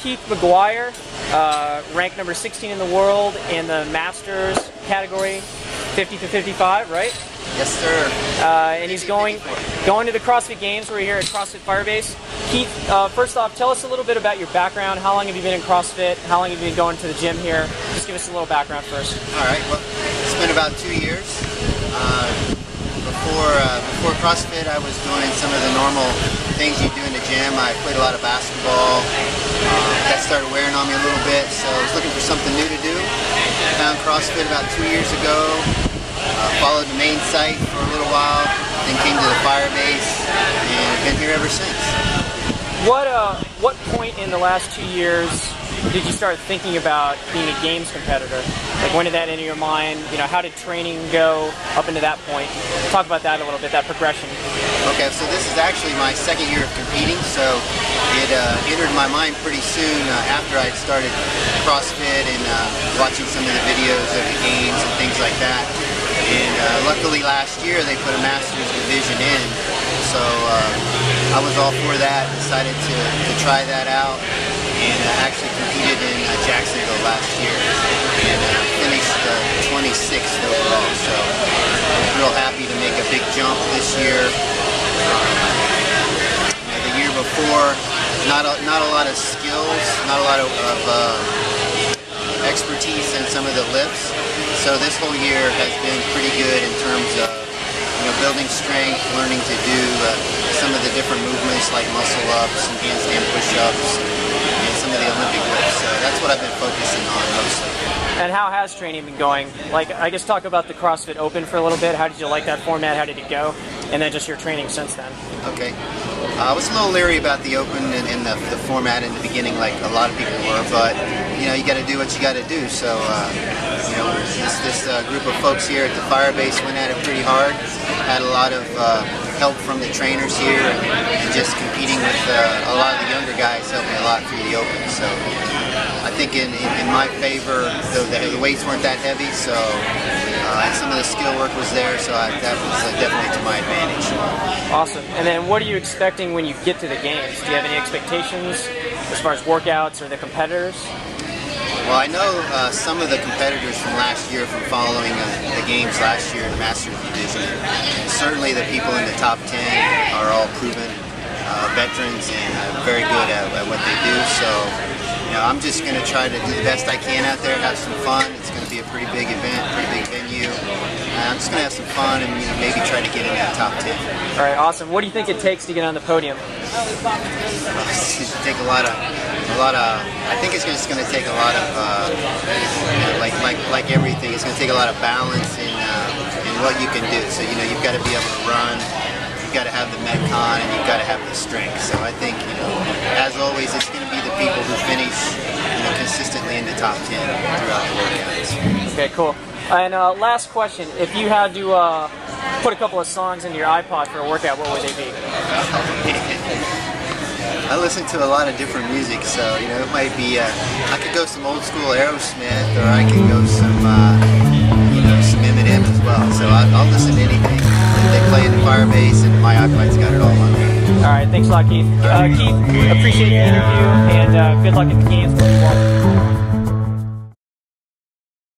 Keith McGuire, ranked number 16 in the world in the Masters category, 50 to 55, right? Yes, sir. And he's going to the CrossFit Games. We're here at CrossFit Firebase. Keith, first off, tell us a little bit about your background. How long have you been in CrossFit? How long have you been going to the gym here? Just give us a little background first. All right. Well, it's been about 2 years. Before CrossFit, I was doing some of the normal things you do in the gym. I played a lot of basketball. That started wearing on me a little bit, so I was looking for something new to do. Found CrossFit about 2 years ago. Followed the main site for a little while, then came to the Firebase, and I've been here ever since. What point in the last 2 years did you start thinking about being a games competitor? Like, when did that enter your mind? You know, how did training go up into that point? Talk about that a little bit, that progression. Okay, so this is actually my second year of competing, so it entered my mind pretty soon after I'd started CrossFit and watching some of the videos of the games and things like that. And luckily last year they put a Masters division in, so I was all for that, decided to try that out, and actually competed in Jacksonville last year, and finished 26th overall, so I was real happy to make a big jump this year. The year before, not a lot of skills, not a lot of expertise in some of the lifts, so this whole year has been pretty good in terms of building strength, learning to do some of the different movements like muscle ups and handstand push-ups and some of the Olympic lifts. So that's what I've been focusing on mostly. And how has training been going? Like, I guess talk about the CrossFit Open for a little bit. How did you like that format? How did it go? And then just your training since then. Okay. I was a little leery about the Open and the format in the beginning, like a lot of people were, but you got to do what you got to do. So this group of folks here at the Firebase went at it pretty hard. Had a lot of help from the trainers here, and just competing with a lot of the younger guys helped me a lot through the Open. So I think in my favor, the weights weren't that heavy, so some of the skill work was there, so that was definitely to my advantage. Awesome. And then what are you expecting when you get to the games? Do you have any expectations as far as workouts or the competitors? Well, I know some of the competitors from last year, from following the games last year in the Masters division. Certainly the people in the top 10 are all proven veterans and very good at what they do. So I'm just going to try to do the best I can out there, have some fun. It's going to be a pretty big event, pretty big venue. I'm just going to have some fun and maybe try to get in that top 10. All right, awesome. What do you think it takes to get on the podium? It's going to take a lot of. I think it's just going to take a lot of, like everything. It's going to take a lot of balance in what you can do. So you've got to be able to run. You've got to have the Metcon, and you've got to have the strength. So I think, as always, it's going to be the people who finish, consistently in the top 10 throughout the workouts. Okay, cool. And last question: if you had to put a couple of songs into your iPod for a workout, what would they be? I listen to a lot of different music, so it might be. I could go some old school Aerosmith, or I could go some some Eminem as well. So I'll listen to anything. They play in the Firebase, and my iPod's got it all on there. All right, thanks a lot, Keith. Keith, appreciate the interview, and good luck at the games.